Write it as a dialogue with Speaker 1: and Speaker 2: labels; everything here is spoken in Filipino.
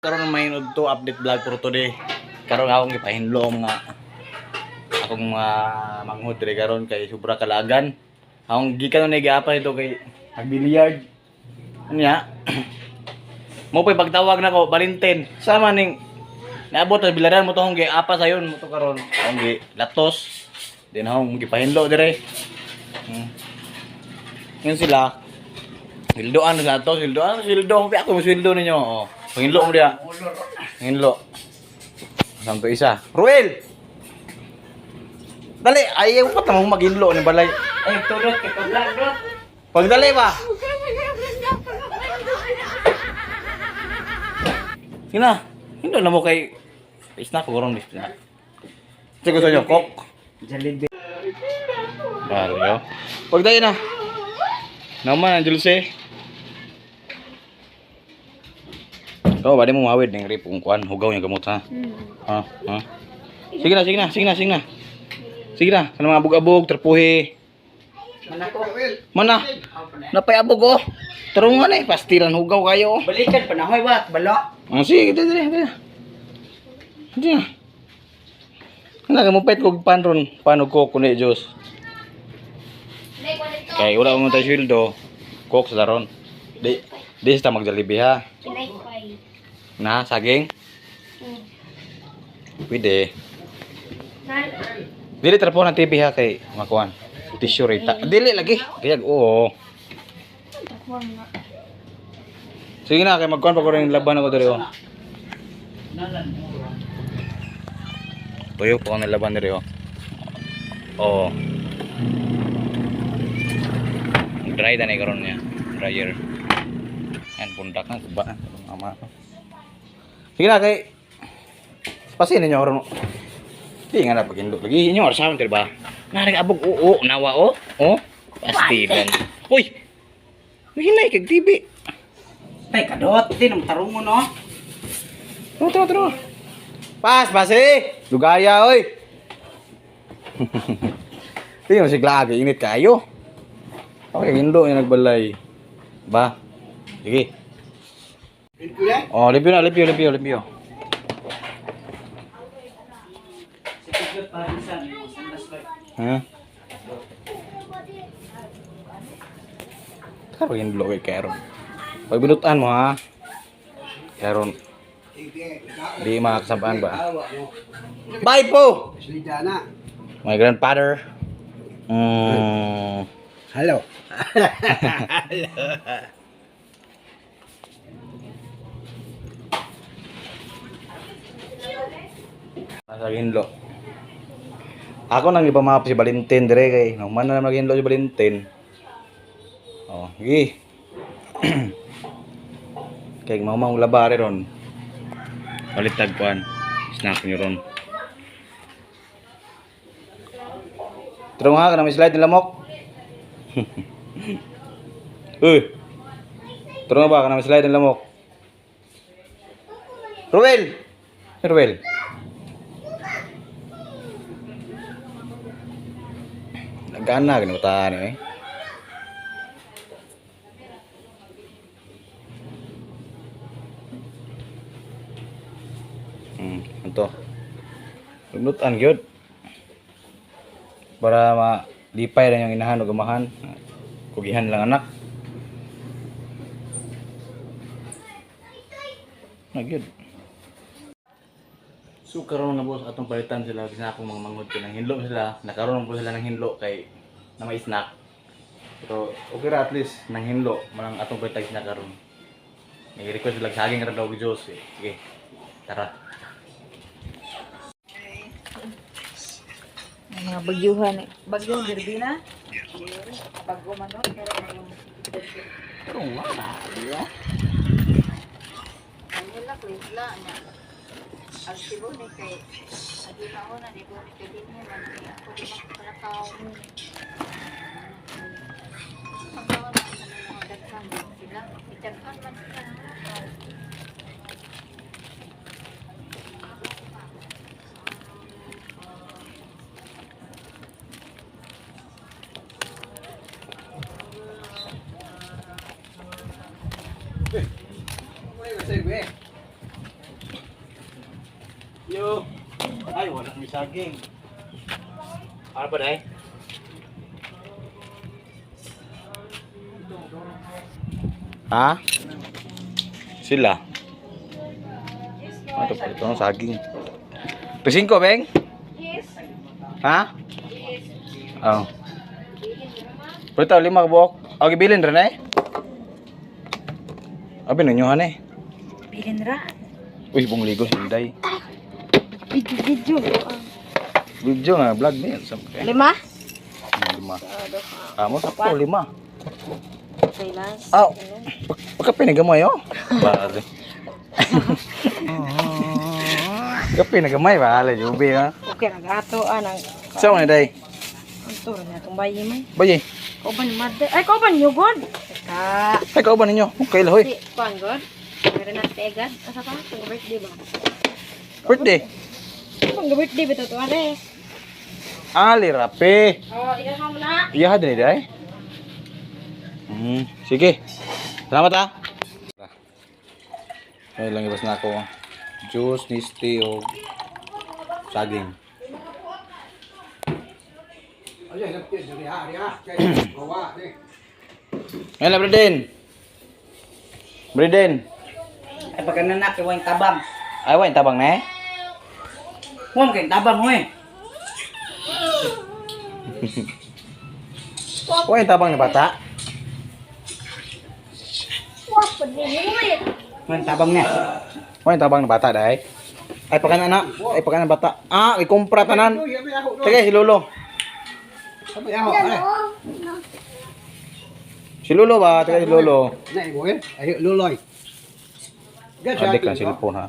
Speaker 1: Karon may to update vlog for today. Karon akong gipahinlo nga akong mga manghud diri karon kay sobra kalagan. Akong gikan na giapa ito kay nagbilyard. Unya. Mo pay pagtawag nako Valentin. Sama ning naabot sa bilaran mo to akong giapa sayon mo to karon. Akong gilatos. Din akong gipahinlo diri. Yun sila. Sildoan na to, sildo ako mo sildo ninyo. Oh. Panghinlo mo dia. Panghinlo. Samto isa. Ruel! Dali, ayaw pa tamang maghinlo ni balay.
Speaker 2: Ay, tulot ka to vlog, bro.
Speaker 1: Pagdali ba? Sina, hindi na mo kay snack ko ron snack. Sige gusto nyo, kok.
Speaker 2: Jollibee.
Speaker 1: Baryo. Pagdali na. Naman ang Dulce. Oh, bali mo mawid ning rip kung kuan hugaw yung gamot ha. Ha. Sige na. Sige na, kana mga abog-abog, terpuhi.
Speaker 2: Manako.
Speaker 1: Mana? Napay abog oh. Tarungan eh, pastilan hugaw kayo.
Speaker 2: Balikan panahoy ba? Balo.
Speaker 1: Sige, dali. Diyan. Kana ka mo pet kog pan ron, paano ko kuno Diyos. Kay wala mo tayo sweldo. Kok sa daron. Di sa mag-Jollibee ha. Na, saging? Pwede. Dili terpo ng TV ha kay makuan. Tissue rita. Dili lagi. Kaya oo. Sige na kay magkuan pa ko rin laban ako diri oh. Tuyo po ang laban diri oh. Oo. Dry na ni karon niya. Dryer. Yan pundak na kuba. Ama. Sige na kay pasin ninyo ron. Di nga na paghindo lagi inyo arsaon diri ba? Naring abog oo nawa oh. Oh, pastilan. Uy. Hinay kag TV.
Speaker 2: Tay kadot din ang tarungon no.
Speaker 1: Tro. Pas, Lugaya oy. Tingnan si Glagi init kayo. Okay, hindo yung nagbalay. Ba? Sige. Oh, review. Karo yung blow kay Karon. Pag binutan mo ha. Karon. Di makakasabaan ba? Bye po! My grandfather.
Speaker 2: Hello.
Speaker 1: Sa ginlo. Ako nang ipamap si Valentin dire kay nung man na maginlo si Valentin. Oh, gi. Kay mamang labare ron. Palit tagpuan. Snack niyo ron. Terung ha kana may slide nila mok. Terung ba kana may slide nila mok. Ruel. Nagana gani utaan eh. Ito. Lunutan gyud. Para malipay lang yung inahan o gamahan. Kugihan lang anak. Nagyud. So karon na boss atong palitan sila kasi akong mga manghod ko nang hinlo sila. Nakaroon po sila ng hinlo kay na may snack. Pero okay ra at least nang hinlo manang atong palitan sila karon. May request sila saging ra daw Diyos eh. Sige. Tara.
Speaker 3: Mga bagyuhan eh. Bagyong Birbina? Bagyo man doon.
Speaker 1: Pero wala. Diba?
Speaker 3: Ang wala, please lang. Agsibo ni kay aduna ko na di ko ni kay din mo man ako di makakalaw mo. Pagkaw na mga daghan sila. Itaghan man sila.
Speaker 1: Yo. Ay, wala may saging. Ano ba dai? Ha? Sila. Ito pa ito ng saging. Pising ko, Beng?
Speaker 3: Yes.
Speaker 1: Ha? Oh. Pero 5 buok. Okay, bilin rin eh. Abi ninyo eh.
Speaker 3: Bilin ra.
Speaker 1: Uy, bong ligo si Day.
Speaker 3: Video.
Speaker 1: Video nga, vlog niya.
Speaker 3: 5.
Speaker 1: 5. Amo sa po, 5.
Speaker 3: Freelance.
Speaker 1: Aw, pagkapin mo yo. Bale. Kapin na gamay bale, jubi ha.
Speaker 3: Okay, nagato anang.
Speaker 1: Sa man Day?
Speaker 3: Ang turo na itong bayi man.
Speaker 1: Baye.
Speaker 3: Kauban ni mother. Ay, kauban niyo, God. Teka.
Speaker 1: Ay kauban ninyo. Okay lahoy.
Speaker 3: Si, kuan, God. Meron na tegad. Asa ka? Itong birthday ba?
Speaker 1: Birthday.
Speaker 3: Itong birthday ba ito? Ito, are.
Speaker 1: Ali rapi.
Speaker 3: Oh, ilaha mo na.
Speaker 1: Iya din Day. Sige. Salamat ha. Ay lang ibas na ako. Juice, misti o saging. Ngayon na, Breden. Breden.
Speaker 2: Ay pagkananak kay wayang tabang.
Speaker 1: Ay, wait, tabang na eh.
Speaker 2: Huwag kay tabang hoy.
Speaker 1: Wait, tabang na bata.
Speaker 2: Wayang tabang na.
Speaker 1: Wait, tabang na bata, dahi. Ay, pagkana na. Ay, pagkana bata. Ah, ikumpra tanan. Sige, si Lolo. Si Lolo ba? Teka, si Lolo.
Speaker 2: Ay luloy.
Speaker 1: Adik lang, cellphone ha.